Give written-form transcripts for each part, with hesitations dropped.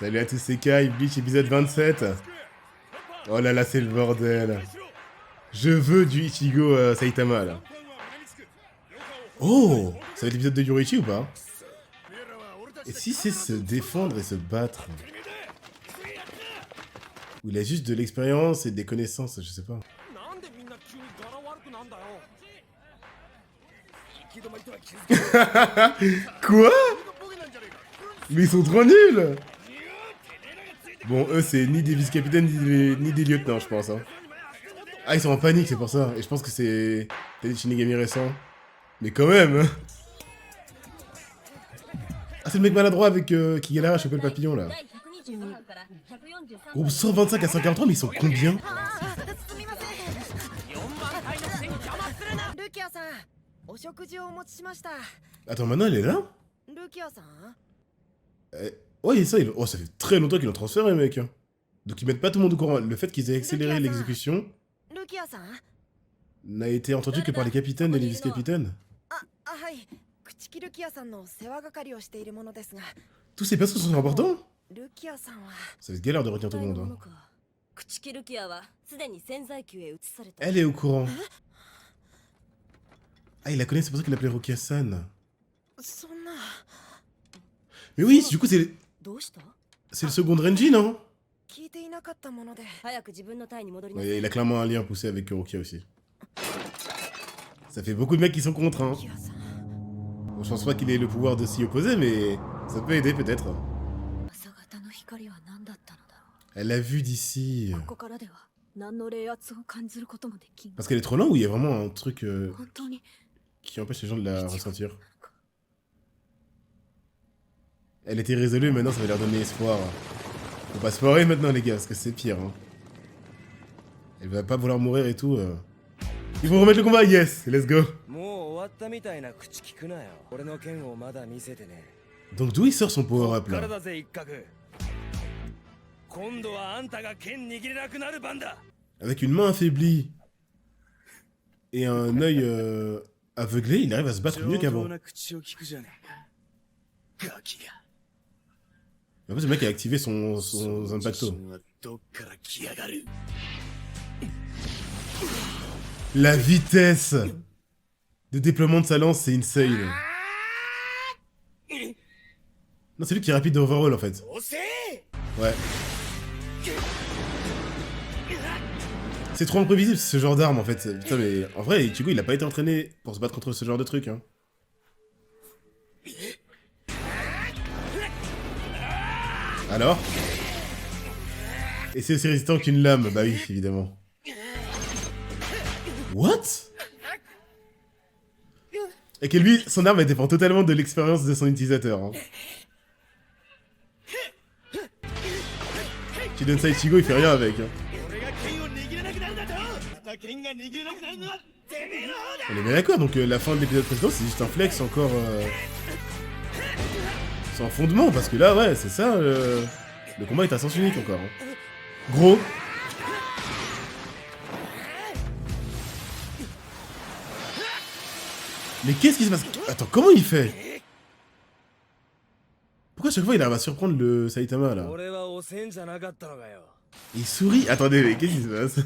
Salut à tous, c'est Kai, Bleach épisode 27. Oh là là, c'est le bordel. Je veux du Ichigo Saitama là. Oh, ça va être l'épisode de Yoriichi ou pas? Et si c'est se défendre et se battre? Ou il a juste de l'expérience et des connaissances, je sais pas. Quoi? Mais ils sont trop nuls! Bon, eux, c'est ni des vice-capitaines, ni des lieutenants, je pense. Hein. Ah, ils sont en panique, c'est pour ça. Et je pense que c'est des Shinigami récents. Mais quand même hein. Ah, c'est le mec maladroit avec qui galère à choper le papillon, là. Groupe 125 à 143, mais ils sont combien? Attends, maintenant, elle est là? Ouais, ça, oh, ça fait très longtemps qu'ils l'ont transféré, mec. Donc ils mettent pas tout le monde au courant. Le fait qu'ils aient accéléré l'exécution n'a été entendu que par les capitaines et les vice-capitaines. Tous ces persos sont importants? Ça va être galère de retenir tout le monde. Hein. Elle est au courant. Ah, il la connaît, c'est pour ça qu'il l'appelait Rukia-san. Mais oui, du coup, c'est le second Renji, non? Ouais, il a clairement un lien poussé avec Rukia aussi. Ça fait beaucoup de mecs qui sont contre, hein. Bon, je pense pas qu'il ait le pouvoir de s'y opposer, mais ça peut aider peut-être. Elle l'a vu d'ici. Parce qu'elle est trop loin ou il y a vraiment un truc qui empêche les gens de la ressentir? Elle était résolue, maintenant ça va leur donner espoir. Faut pas se foirer maintenant les gars, parce que c'est pire. Hein. Elle va pas vouloir mourir et tout. Ils vont remettre le combat, yes, let's go. Donc d'où il sort son power-up là? Avec une main affaiblie et un œil aveuglé, il arrive à se battre mieux qu'avant. En fait, le mec a activé son Zanpakuto. La vitesse de déploiement de sa lance, c'est insane. Non, c'est lui qui est rapide overall en fait. Ouais. C'est trop imprévisible ce genre d'arme en fait. Putain, mais en vrai, Ichigo il a pas été entraîné pour se battre contre ce genre de truc. Hein. Alors? Et c'est aussi résistant qu'une lame, bah oui, évidemment. What? Et que lui, son arme elle dépend totalement de l'expérience de son utilisateur. Hein. Tu donnes ça à Ichigo, il fait rien avec. Hein. On est bien d'accord, donc la fin de l'épisode précédent, c'est juste un flex encore... sans fondement, parce que là, ouais, c'est ça, le combat est à sens unique encore. Hein. Gros. Mais qu'est-ce qui se passe? Attends, comment il fait? Pourquoi à chaque fois il arrive à surprendre le Saitama, là? Il sourit. Attendez, mais qu'est-ce qui se passe?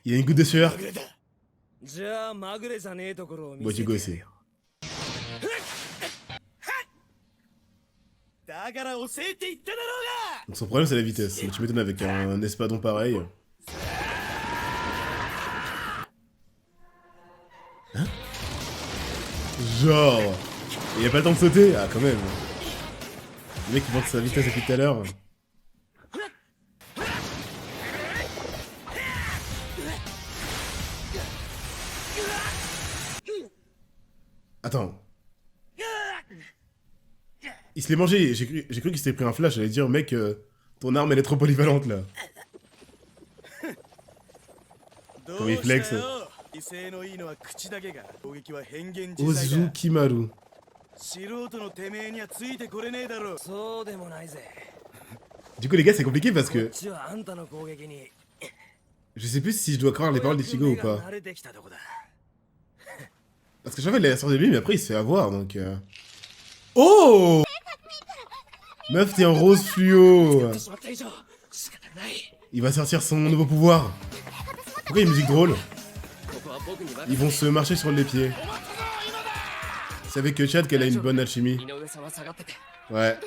Il y a une goutte de sueur. Bon, tu go aussi. Donc son problème c'est la vitesse, mais tu m'étonnes avec un espadon pareil. Hein? Genre... Il a pas le temps de sauter? Ah quand même. Le mec il monte sa vitesse depuis tout à l'heure. Attends. Il se l'est mangé, j'ai cru qu'il s'était pris un flash, j'allais dire mec, ton arme elle est trop polyvalente là. Comme il flex. Ozukimaru. Du coup les gars c'est compliqué parce que... Je sais plus si je dois croire les paroles d'Ichigo ou pas. Parce que chaque fois il a sorti de lui mais après il se fait avoir donc... Oh! Meuf, t'es en rose fluo. Il va sortir son nouveau pouvoir. Pourquoi il y a une musique drôle? Ils vont se marcher sur les pieds. C'est avec Chad qu'elle a une bonne alchimie. Ouais.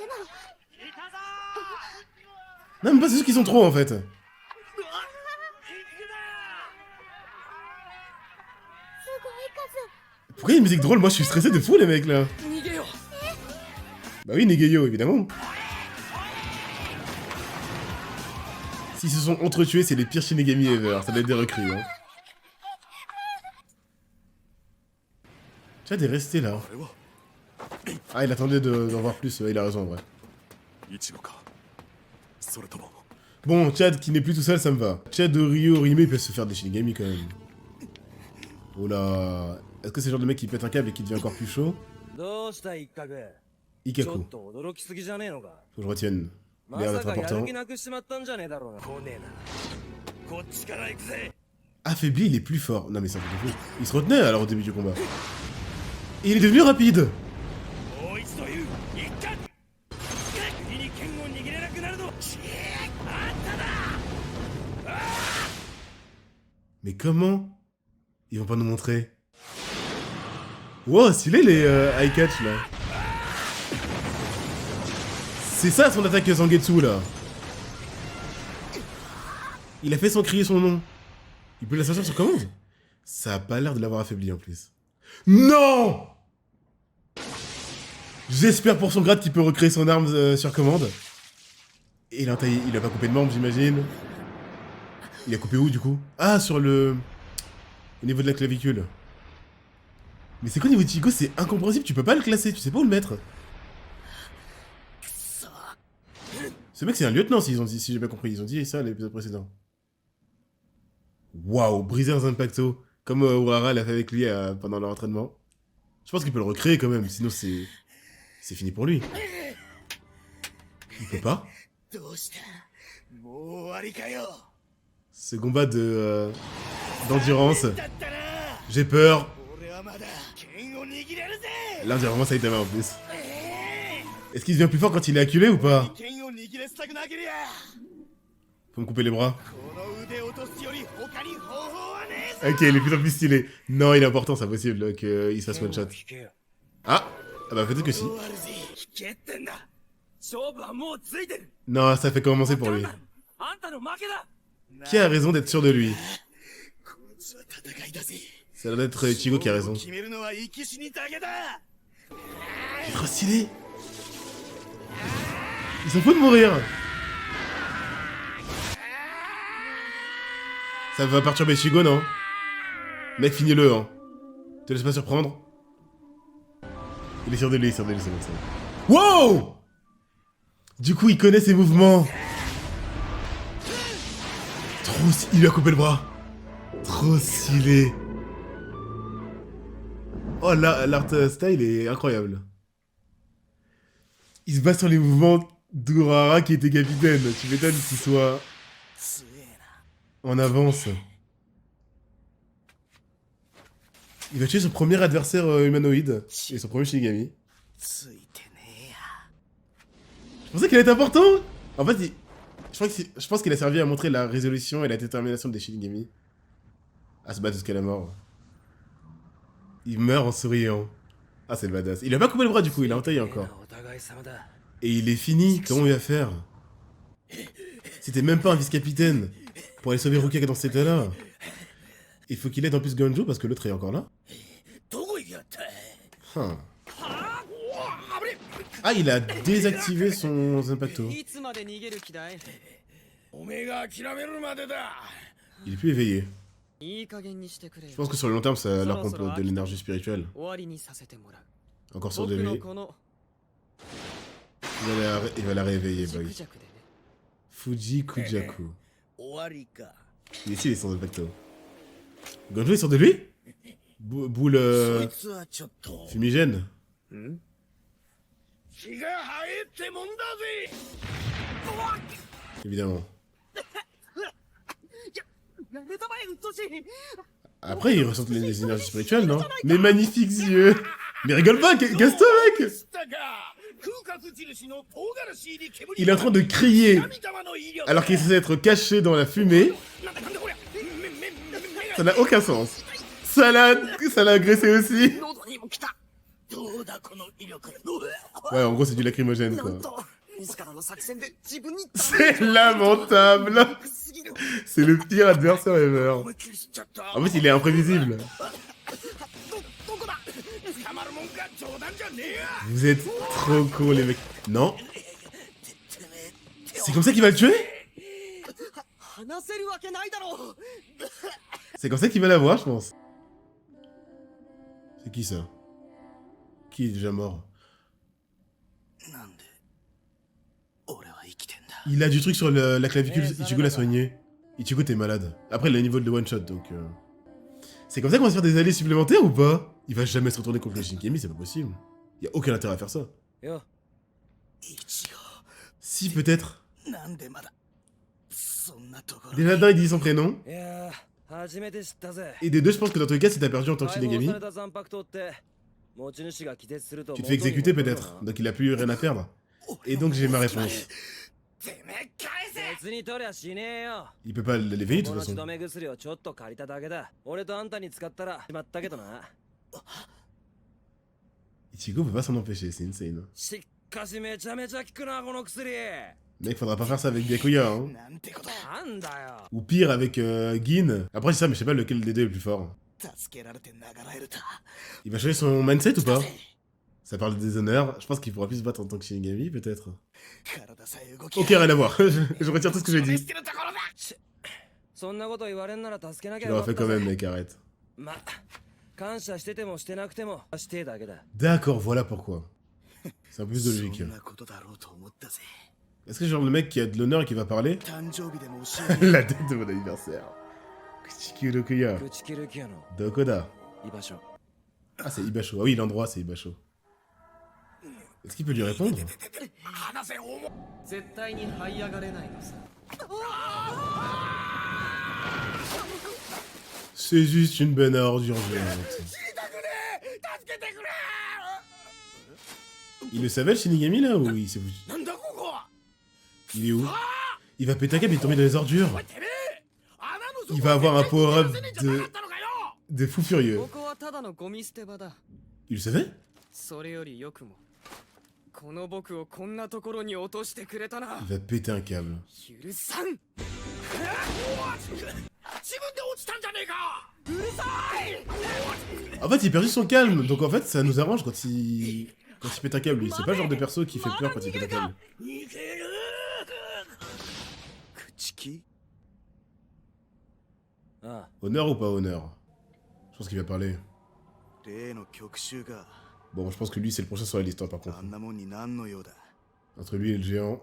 Non, mais pas c'est ceux qui sont trop en fait. Pourquoi il y a une musique drôle? Moi je suis stressé de fou les mecs là. Bah oui, Negeyo évidemment. S'ils se sont entretués, c'est les pires Shinigami ever. Ça doit être des recrues. Hein. Chad est resté là. Ah, il attendait d'en voir plus. Il a raison en vrai. Bon, Chad qui n'est plus tout seul, ça me va. Chad, Ryo, Rime, ils peuvent se faire des Shinigami quand même. Oh là. Est-ce que c'est le genre de mec qui pète un câble et qui devient encore plus chaud? Ikaku. Faut que je retienne. L'air d'être important. Affaibli, il est plus fort. Non mais ça fait fou. Il se retenait alors au début du combat. Et il est devenu rapide. Mais comment? Ils vont pas nous montrer. Wow, stylé les high catch là. C'est ça son attaque Zangetsu là. Il a fait sans crier son nom. Il peut la sortir sur commande. Ça a pas l'air de l'avoir affaibli en plus. Non! J'espère pour son grade qu'il peut recréer son arme sur commande. Et il a taillé, il a pas coupé de membre j'imagine. Il a coupé où du coup? Ah, sur le... Au niveau de la clavicule. Mais c'est quoi au niveau de Chico? C'est incompréhensible, tu peux pas le classer, tu sais pas où le mettre. Ce mec c'est un lieutenant si j'ai bien compris, ils ont dit ça à l'épisode précédent. Waouh, Brisers Impacto. Comme Urara l'a fait avec lui pendant leur entraînement. Je pense qu'il peut le recréer quand même, sinon c'est fini pour lui. Il peut pas. Ce combat de d'endurance. J'ai peur. L'endurance Saitama en plus. Est-ce qu'il devient plus fort quand il est acculé ou pas? Faut me couper les bras. Ok, il est plus en plus stylé. Non, il est important, c'est possible qu'il se fasse one shot. Ah bah peut-être que si. Non, ça fait commencer pour lui. Qui a raison d'être sûr de lui? Ça doit être Ichigo qui a raison. Il est trop stylé. Ils s'en foutent de mourir. Ça va perturber Ichigo, non? Mec, finis-le, hein. Te laisse pas surprendre. Il est sûr de lui, c'est bon. Wow! Du coup, il connaît ses mouvements. Trop stylé. Il lui a coupé le bras. Trop stylé. Oh, l'art style est incroyable. Il se base sur les mouvements d'Urara qui était capitaine. Tu m'étonnes qu'il soit en avance. Il va tuer son premier adversaire humanoïde et son premier Shinigami. Je pensais qu'il était important. En fait, je pense qu'il a servi à montrer la résolution et la détermination des Shinigami à se battre jusqu'à la mort. Il meurt en souriant. Ah, c'est le badass. Il a pas coupé le bras du coup, il a entaillé encore. Et il est fini, comment il va faire? C'était même pas un vice-capitaine pour aller sauver Rukia dans cet état-là. Il faut qu'il aide en plus Gonjo parce que l'autre est encore là. Huh. Ah, il a désactivé son impacto. Il est plus éveillé. Je pense que sur le long terme, ça leur pompe de l'énergie spirituelle. Encore sur de lui. Il va la réveiller, bah oui. Fuji Kujaku. Il est stylé son impacto. Gonjo est sur de lui? Boule fumigène. Évidemment. Après, il ressent les énergies spirituelles, non? Les magnifiques yeux. Mais rigole pas, casse-toi, mec. Il est en train de crier alors qu'il est censé être caché dans la fumée. Ça n'a aucun sens. Ça l'a agressé aussi. Ouais, en gros, c'est du lacrymogène, quoi. C'est lamentable. C'est le pire adversaire ever. En fait, il est imprévisible. Vous êtes trop cons, les mecs. Non. C'est comme ça qu'il va le tuer? C'est comme ça qu'il va l'avoir, je pense. C'est qui ça? Qui est déjà mort? Il a du truc sur la clavicule, Ichigo l'a soigné. Ichigo, t'es malade. Après, il a un niveau de one shot, donc... C'est comme ça qu'on va se faire des alliés supplémentaires ou pas? Il va jamais se retourner contre le Shinkemi, c'est pas possible. Y a aucun intérêt à faire ça. Si, peut-être. Déjà d'un, il dit son prénom. Et des deux, je pense que dans tous les cas, si t'as perdu en tant que Shinigami, tu te fais exécuter peut-être. Donc il a plus rien à perdre. Et donc j'ai ma réponse. Il peut pas l'éveiller de toute façon. Ichigo peut pas s'en empêcher, c'est insane. Mec, faudra pas faire ça avec Byakuya, hein. Ou pire avec Gin. Après c'est ça, mais je sais pas lequel des deux est le plus fort. Il va changer son mindset ou pas? Ça parle de déshonneur, je pense qu'il pourra plus se battre en tant que Shinigami, peut-être. Ok, rien à voir, je retire tout ce que j'ai dit. Tu l'auras fait quand même, mec, arrête. D'accord, voilà pourquoi. C'est un peu plus de logique. Est-ce que c'est genre le mec qui a de l'honneur et qui va parler? La date de mon anniversaire. Kuchiku Rokuya. Dokoda. Ah, c'est Ibasho. Ah oui, l'endroit, c'est Ibasho. Est-ce qu'il peut lui répondre? C'est juste une bonne ordure géante. Il le savait le Shinigami là ou il s'est foutu? Il est où? Il va péter un câble et tomber dans les ordures. Il va avoir un power-up de fou furieux. Il le savait? Il va péter un câble. En fait, il perd juste son calme, donc en fait, ça nous arrange quand il pète un câble. C'est pas le genre de perso qui fait peur quand il pète un câble. Honneur ou pas honneur? Je pense qu'il va parler. Bon, je pense que lui, c'est le prochain sur la liste, hein, par contre. Entre lui et le géant.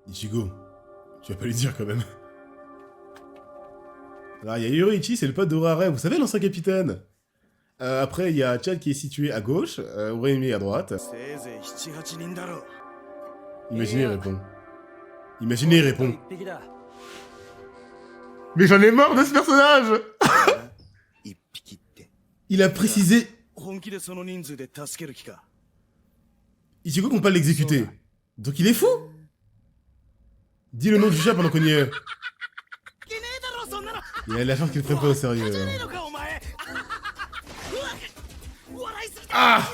Ichigo, tu vas pas lui dire quand même. Alors, il y a Yoriichi, c'est le pote d'Uraré, vous savez, l'ancien capitaine. Après, il y a Chad qui est situé à gauche, Uremi à droite. Imaginez, il répond. Imaginez, il répond. Mais j'en ai marre de ce personnage. Il a précisé... Ichigo qu'on pas l'exécuter. Donc il est fou. Dis le nom du chat pendant qu'on y est. Il a la chance qu'il ne prenne pas au sérieux. Ah!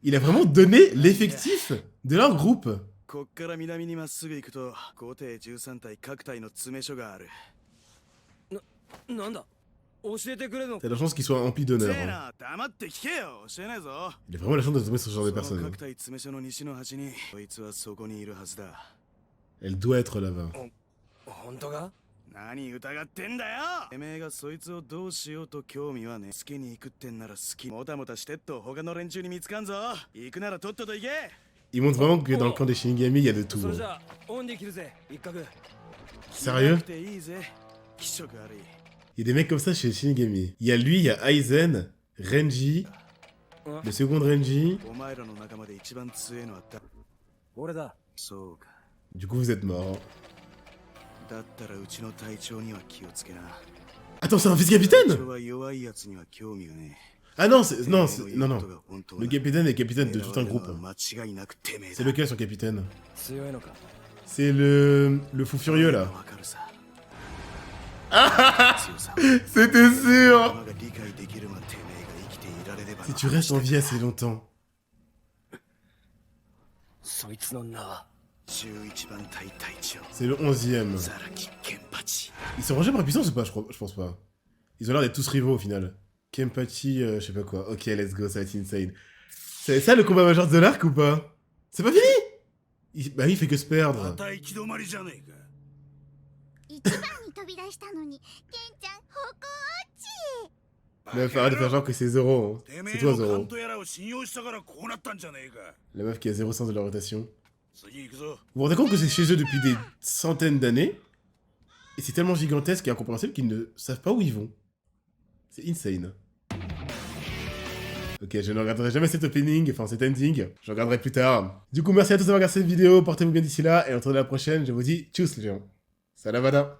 Il a vraiment donné l'effectif de leur groupe. T'as la chance qu'il soit empli d'honneur. Hein. Il a vraiment la chance de tomber sur ce genre de personnes. Hein. Elle doit être là-bas. Il montre vraiment que dans le camp des Shinigami, il y a de tout. Hein. Sérieux? Il y a des mecs comme ça chez Shinigami. Il y a lui, il y a Aizen, Renji, le second Renji. Du coup, vous êtes mort. Attends, c'est un vice-capitaine? Ah non, non, non. Le capitaine est capitaine de tout un groupe. C'est lequel son capitaine? C'est le fou furieux là. Ah, c'était sûr. Si tu restes en vie assez longtemps. C'est le 11e. Ils sont rangés par puissance ou pas? Je pense pas. Ils ont l'air d'être tous rivaux au final. Kenpachi, je sais pas quoi. Ok, let's go, ça va être insane. C'est ça le combat majeur de l'arc ou pas? C'est pas fini? Bah il fait que se perdre. Meuf, arrête de faire genre que c'est Zoro. Hein. C'est toi Zoro. La meuf qui a zéro sens de l'orientation. Vous vous rendez compte que c'est chez eux depuis des centaines d'années? Et c'est tellement gigantesque et incompréhensible qu'ils ne savent pas où ils vont. C'est insane. Ok, je ne regarderai jamais cet opening, enfin cet ending. Je regarderai plus tard. Du coup, merci à tous d'avoir regardé cette vidéo. Portez-vous bien d'ici là. Et entre la prochaine, je vous dis tchuss les gens. Salavada.